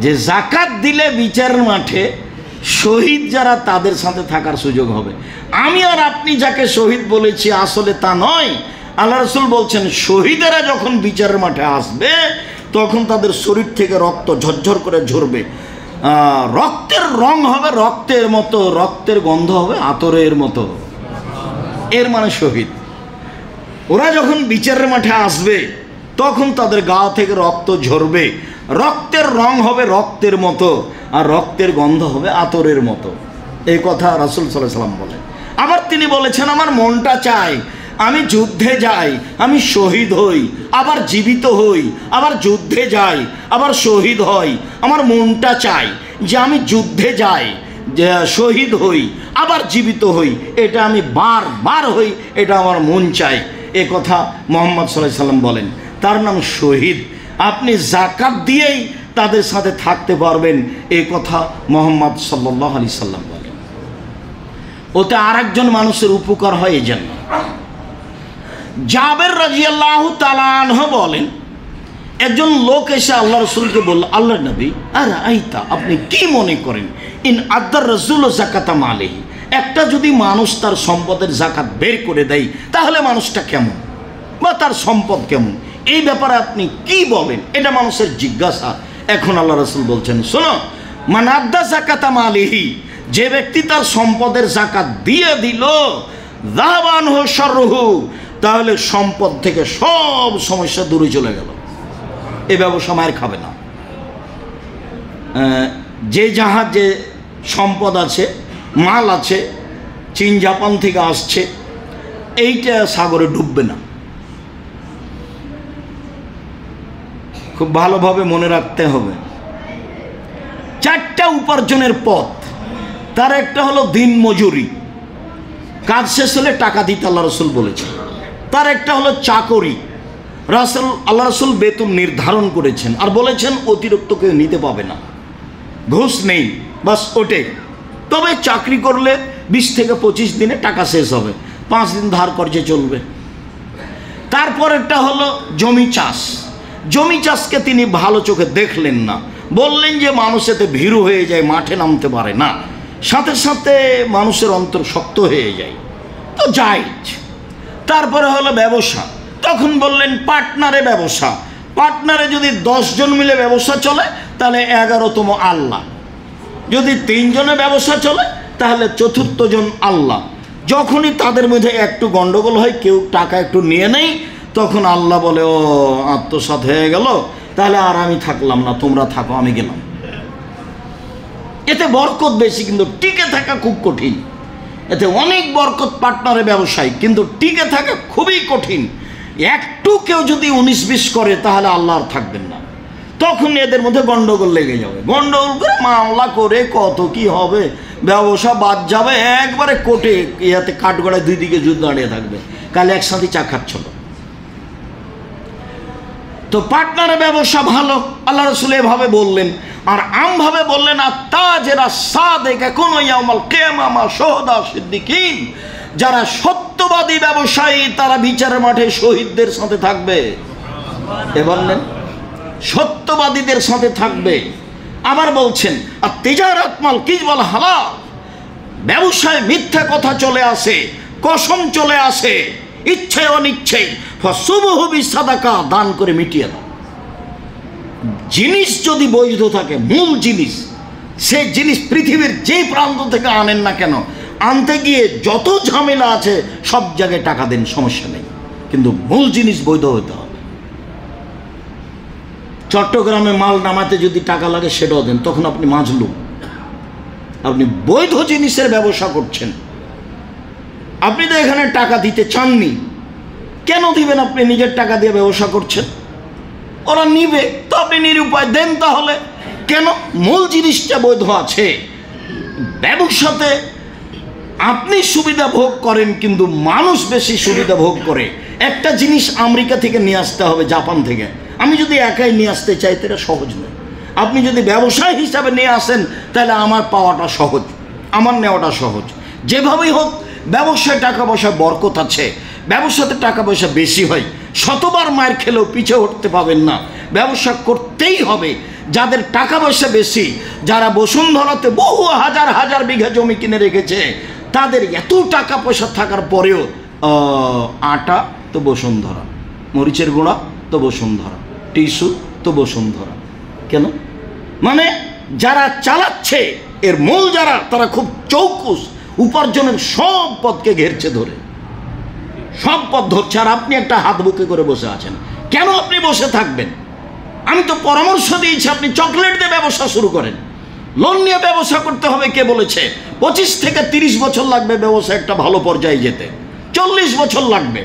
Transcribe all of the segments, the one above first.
যে জাকাত দিলে বিচারের মাঠে শহীদ যারা তাদের সাথে থাকার সুযোগ হবে। আমি আর আপনি যাকে শহীদ বলেছি আসলে তা নয়। আল্লাহ রাসূল বলছেন শহীদেরা যখন বিচারের মাঠে আসবে তখন তাদের শরীর থেকে রক্ত ঝরঝর করে ঝরবে, রক্তের রং হবে রক্তের মতো, রক্তের গন্ধ হবে আতরের মতো। এর মানে শহীদ। ওরা যখন বিচারের মাঠে আসবে তখন তাদের গা থেকে রক্ত ঝরবে, রক্তের রং হবে রক্তের মতো আর রক্তের গন্ধ হবে আতরের মতো। এই কথা রাসূল সাল্লাল্লাহু আলাইহি ওয়াসাল্লাম বলেন। আবার তিনি বলেছেন আমার মনটা চায় আমি যুদ্ধে যাই, আমি শহীদ হই, আবার জীবিত হই, আবার যুদ্ধে যাই, আবার শহীদ হই। আমার মনটা চাই যে আমি যুদ্ধে যাই, যে শহীদ হই, আবার জীবিত হই, এটা আমি বারবার হই, এটা আমার মন চাই। এ কথা মুহাম্মদ সাল্লাল্লাহু আলাইহি ওয়াসাল্লাম বলেন। তার নাম শহীদ। আপনি যাকাত দিয়েই তাদের সাথে থাকতে পারবেন, এই কথা মুহাম্মদ সাল্লাল্লাহু আলাইহি ওয়াসাল্লাম বলেন। ওতে আরেকজন মানুষের উপকার হয় এই জন্য। জাবের রাদিয়াল্লাহু তাআলা আনহু বলেন একজন লোক এসে আল্লাহ রাসূলকে বলল, আল্লাহর নবী আরে আইতা, আপনি কি মনে করেন ইন আদার রাসূল যাকাতা মালিহি, একটা যদি মানুষ তার সম্পদের যাকাত বের করে দেয় তাহলে মানুষটা কেমন বা তার সম্পদ কেমন, এই ব্যাপারে আপনি কি বলেন? এটা মানুষের জিজ্ঞাসা। এখন আল্লাহ রাসূল বলছেন শোনো, মান আদা যাকাতা মালিহি, যে ব্যক্তি তার সম্পদের যাকাত দিয়ে দিল যাবানহু শাররুহু, তাহলে সম্পদ থেকে সব সমস্যা দূরে চলে গেল। এ ব্যবসা মায়ের খাবে না। যে জাহাজে সম্পদ আছে, মাল আছে, চীন জাপান থেকে আসছে, এইটা সাগরে ডুববে না। খুব ভালোভাবে মনে রাখতে হবে। চারটা উপার্জনের পথ। তার একটা হলো দিন মজুরি, কাজ শেষ হলে টাকা দিতে আল্লাহ রাসূল বলেছেন। তার একটা হলো চাকরি, আল্লাহ রাসূল বেতন নির্ধারণ করেছেন আর বলেছেন অতিরিক্ত কেউ নিতে পাবে না, ঘুষ নেই, বাস ওটে। তবে চাকরি করলে 20 থেকে 25 দিনে টাকা শেষ হবে, 5 দিন ধার কর্জে চলবে। তারপরেরটা হলো জমি চাষ। জমি চাষকে তিনি ভালো চোখে দেখলেন না, বললেন যে মানুষ এতে ভীরু হয়ে যায়, মাঠে নামতে পারে না, সাথে সাথে মানুষের অন্তর শক্ত হয়ে যায়, তো জায়েজ। তারপরে হলো ব্যবসা, তখন বললেন পার্টনারে ব্যবসা। পার্টনারে যদি 10 জন মিলে ব্যবসা চলে তাহলে 11তম আল্লাহ, যদি 3 জনের ব্যবসা চলে তাহলে 4র্থ জন আল্লাহ। যখনই তাদের মধ্যে একটু গন্ডগোল হয়, কেউ টাকা একটু নিয়ে নেই, তখন আল্লাহ বলে ও আত্মসাৎ হয়ে গেল, তাহলে আর আমি থাকলাম না, তোমরা থাকো, আমি গেলাম। এতে বরকত বেশি, কিন্তু টিকে থাকা খুব কঠিন। এতে অনেক বরকত পার্টনারের ব্যবসায়, কিন্তু টিকে থাকা খুবই কঠিন। একটু কেউ যদি 19-20 করে তাহলে আল্লাহ আর থাকবেন না, তখন এদের মধ্যে গন্ডগোল লেগে যাবে। গন্ডগোল করে মামলা করে কত কি হবে, ব্যবসা বাদ যাবে একবারে কোর্টে, ইয়াতে কাঠগড়ায় 2 দিকে যুদ্ধ দাঁড়িয়ে থাকবে, কাল একসাথে চা খাচ্ছিল। তো পার্টনারের ব্যবসা ভালো, আল্লাহ রাসূল এভাবে বললেন। আর আমভাবে বললেন আত্তাজেরা সাদেকা কুনু ইয়াউমাল কিয়ামা মা শুহাদা সিদ্দিকিন, যারা সত্যবাদী ব্যবসায়ী তারা বিচারের মাঠে শহীদদের সাথে থাকবে। এ বললেন সত্যবাদীদের সাথে থাকবে। আবার বলছেন আর তিজারাত মাল কিজবাল হালাল, ব্যবসায় মিথ্যা কথা চলে আসে, কসম চলে আসে, ইচ্ছে অনিচ্ছেই, ফাসুবহু বিসাদাকা, দান করে মিটিয়ে দাও। জিনিস যদি বৈধ থাকে, মূল জিনিস, সেই জিনিস পৃথিবীর যেই প্রান্ত থেকে আনেন না কেন, আনতে গিয়ে যত ঝামেলা আছে সব জায়গায় টাকা দেন, সমস্যা নেই, কিন্তু মূল জিনিস বৈধ হতে হবে। চট্টগ্রামে মাল নামাতে যদি টাকা লাগে সেটাও দেন, তখন আপনি মাজলুম। আপনি বৈধ জিনিসের ব্যবসা করছেন, আপনি তো এখানে টাকা দিতে চাননি, কেন দিবেন? আপনি নিজের টাকা দিয়ে ব্যবসা করছেন, ওরা নিবে, তো আপনি নিরুপায় দেন। তাহলে কেন? মূল জিনিসটা বৈধ আছে। ব্যবসাতে আপনি সুবিধা ভোগ করেন, কিন্তু মানুষ বেশি সুবিধা ভোগ করে। একটা জিনিস আমেরিকা থেকে নিয়ে আসতে হবে, জাপান থেকে, আমি যদি একাই নিয়ে আসতে চাই তো এটা সহজ নয়। আপনি যদি ব্যবসায় হিসাবে নিয়ে আসেন তাহলে আমার পাওয়াটা সহজ, আমার নেওয়াটা সহজ। যেভাবেই হোক ব্যবসায় টাকা পয়সা বরকত আছে, ব্যবসাতে টাকা পয়সা বেশি হয়। শতবার মায়ের খেলেও পিছিয়ে উঠতে পাবেন না, ব্যবসা করতেই হবে। যাদের টাকা পয়সা বেশি, যারা বসুন্ধরাতে বহু হাজার হাজার বিঘা জমি কিনে রেখেছে, তাদের এত টাকা পয়সা থাকার পরেও আটা তো বসুন্ধরা, মরিচের গুঁড়া তো বসুন্ধরা, টিস্যু তো বসুন্ধরা। কেন? মানে যারা চালাচ্ছে এর মূল যারা, তারা খুব চৌকুস, উপার্জনের সব পথকে ঘেরছে ধরে, সব পথ ধরছে। আর আপনি একটা হাত বুকে করে বসে আছেন। কেন আপনি বসে থাকবেন? আমি তো পরামর্শ দিয়েছি আপনি চকলেট দিয়ে ব্যবসা শুরু করেন। লোন নিয়ে ব্যবসা করতে হবে কে বলেছে? 25 থেকে 30 বছর লাগবে ব্যবসা একটা ভালো পর্যায়ে যেতে, 40 বছর লাগবে।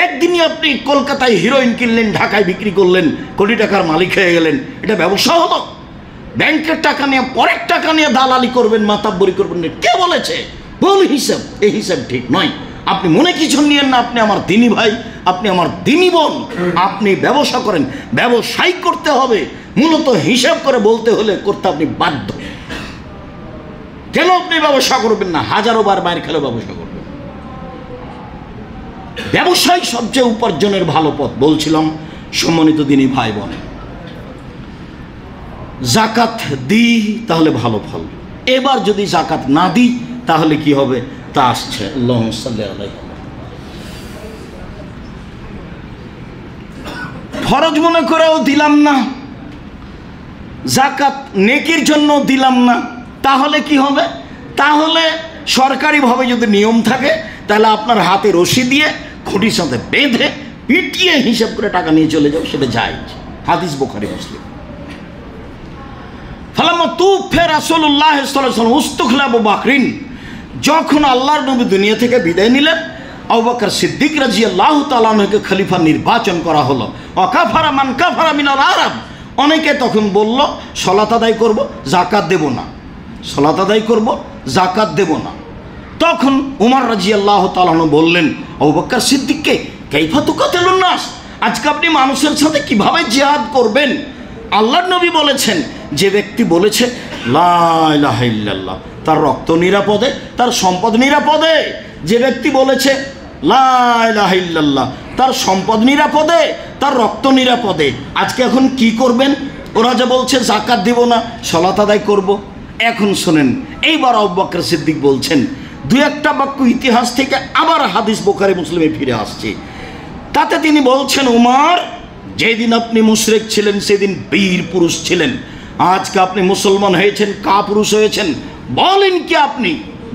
একদিনই আপনি কলকাতায় হিরোইন কিনলেন, ঢাকায় বিক্রি করলেন, কোটি টাকার মালিক হয়ে গেলেন, এটা ব্যবসা হলো? ব্যাংকের টাকা নিয়ে, পরের টাকা নিয়ে দালালি করবেন, মাতাব্বরি করবেন, কে বলেছে? ভুল হিসাব, এই হিসাব ঠিক নয়। আপনি মনে কিছু নিয়েন না, আপনি আমার দিনী ভাই, আপনি আমার দিনী বোন, আপনি ব্যবসা করেন, ব্যবসায়ী করতে হবে, মূলত হিসাব করে বলতে হলে করতে আপনি বাধ্য। কেন আপনি ব্যবসা করবেন না? হাজারো বার মায়ের খেলে ব্যবসা করবেন। ব্যবসায় সবচেয়ে উপার্জনের ভালো পথ বলছিলাম। সম্মানিত দিনী ভাই বোন, জাকাত দিই তাহলে ভালো ফল। এবার যদি জাকাত না দিই তাহলে কি হবে তা আসছে। আল্লাহুম্মা সাল্লি আলাইহি। ফরজ মনে করেও দিলাম না, জাকাত নেকির জন্য দিলাম না, তাহলে কি হবে? তাহলে সরকারিভাবে যদি নিয়ম থাকে তাহলে আপনার হাতে রশি দিয়ে খুঁটির সাথে বেঁধে পিটিয়ে হিসাব করে টাকা নিয়ে চলে যাও, সেটা জায়েজ। হাদিস বুখারী মুসলিম। ফালাম্মা তুফিয়া রাসূলুল্লাহ সাল্লাল্লাহু আলাইহি ওয়াসাল্লাম উস্তুখলা আবু বকরিন, যখন আল্লাহর নবী দুনিয়া থেকে বিদায় নিলেন, আবু বকর সিদ্দিক রাদিয়াল্লাহু তাআলা আনহুকে খলিফা নির্বাচন করা হলো। ওয়াকাফারা মান কাফারা মিনাল আরব, অনেকে তখন বলল সালাত আদায় করব, জাকাত দেব না, সালাত আদায় করব, জাকাত দেব না। তখন উমর রাদিয়াল্লাহু তাআলা আনহু বললেন আবু বকর সিদ্দিককে, কাইফা তুকাতিলুন নাস, আজকে আপনি মানুষের সাথে কিভাবে জিহাদ করবেন? আল্লাহর নবী বলেছেন, যে ব্যক্তি বলেছে লা ইলাহা ইল্লাল্লাহ, তার রক্ত নিরাপদে, তার সম্পদ নিরাপদে। যে ব্যক্তি বলেছে লা ইলাহা ইল্লাল্লাহ, তার সম্পদ নিরাপদে, তার রক্ত নিরাপদে। আজকে এখন কি করবেন? ওরা যে বলছে জাকাত দেব না, সালাত আদায় করব। এখন শোনেন, এইবার আবু বকর সিদ্দিক বলছেন, দুই একটা বাক্য ইতিহাস থেকে আবার হাদিস বুখারী মুসলিমে ফিরে আসছে। তাতে তিনি বলছেন, উমর, যেদিন আপনি মুশরিক ছিলেন সেদিন বীর পুরুষ ছিলেন, আজকে আপনি মুসলমান হয়েছেন, কাপুরুষ হয়েছেন। বলেন কি আপনি?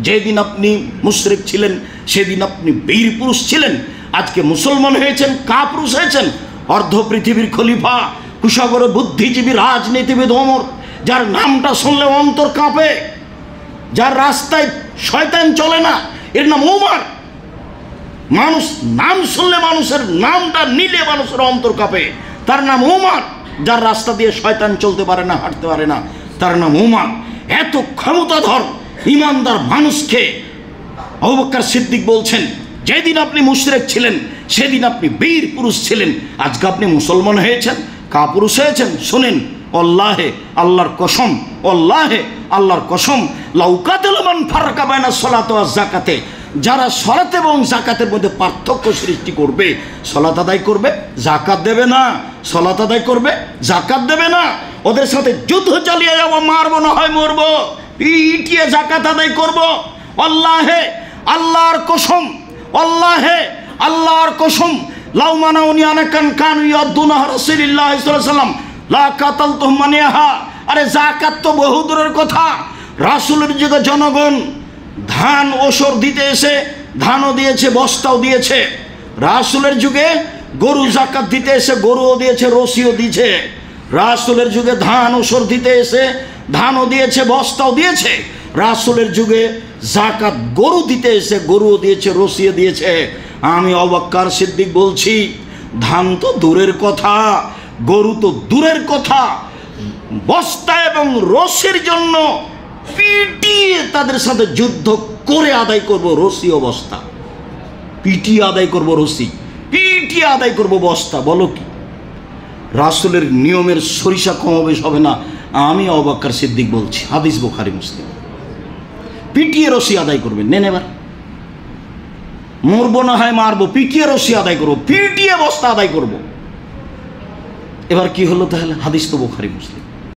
যেদিন আপনি মুশরিক ছিলেন সেদিন আপনি বীর পুরুষ ছিলেন, আজকে মুসলমান হয়েছেন, কাপুরুষ হয়েছেন। অর্ধ পৃথিবীর খলিফা, কুশাগর বুদ্ধিজীবী, রাজনীতিবিদ ওমর, যার নামটা শুনলে অন্তর কাঁপে, যার রাস্তায় শয়তান চলে না, এর নাম ওমর। মানুষ নাম শুনলে, মানুষের নামটা নিলে মানুষের অন্তর কাঁপে, তার নাম ওমর। যার রাস্তা দিয়ে শয়তান চলতে পারে না, হাঁটতে পারে না, তার নাম ওমর। এত ক্ষমতাধর ইমানদার মানুষকে আবু বকর সিদ্দিক বলছেন, যেদিন আপনি মুশরিক ছিলেন সেদিন আপনি বীর পুরুষ ছিলেন, আজকে আপনি মুসলমান হয়েছেন, কাপুরুষ হয়েছেন। শুনেন, আল্লাহে, আল্লাহর কসম, আল্লাহে, আল্লাহর কসম, লাউকাতিলু মান ফাররাকা বাইনা সালাতি ওয়াজ যাকাতে, যারা সালাত এবং যাকাতের মধ্যে পার্থক্য সৃষ্টি করবে, সালাত আদায় করবে, যাকাত দেবে না, সালাত আদায় করবে, যাকাত দেবে না, ওদের সাথে যুদ্ধ চালিয়ে যাব, মারবো না হয় মরবো, পিটিয়ে যাকাত আদায় করব। আল্লাহে, আল্লাহর কসম, আল্লাহে, আল্লাহর কসম, লাউ মানাউনি আনাকান কানু ইয়াদুনা রাসূলুল্লাহ সাল্লাল্লাহু আলাইহি ওয়াসাল্লাম লা কাতালতুহুম মানিহা। আরে যাকাত তো বহু দূরের কথা, রাসূলের যুগে জনগণ ধান ওসর দিতে এসে ধানও দিয়েছে, বস্তাও দিয়েছে। রাসূলের যুগে গরু জাকাত দিতে এসে গরুও দিয়েছে, রশিও দিয়েছে। রাসূলের যুগে ধান ওসর দিতে এসে ধানও দিয়েছে, বস্তাও দিয়েছে। রাসূলের যুগে জাকাত গরু দিতে এসে গরুও দিয়েছে, রশিও দিয়েছে। আমি আবু বকর সিদ্দিক বলছি, ধান তো দূরের কথা, গরু তো দূরের কথা, বস্তা এবং রশির জন্য পিটিয়ে তাদের সাথে যুদ্ধ করে আদায় করব রশি ও বস্তা, পিটিয়ে আদায় করব রশি, পিটিয়ে আদায় করব বস্তা। বলো কি? রাসূলের নিয়মের সরিষা কমাবেশ হবে না, আমি আবু বকর সিদ্দিক বলছি। হাদিস বুখারী মুসলিম। পিটিয়ে রশি আদায় করবেন। নেন, এবার মরবো না হয় মারবো, পিটিয়ে রশি আদায় করবো, পিটিয়ে বস্তা আদায় করব। এবার কি হলো তাহলে? হাদিস তো বুখারী মুসলিম।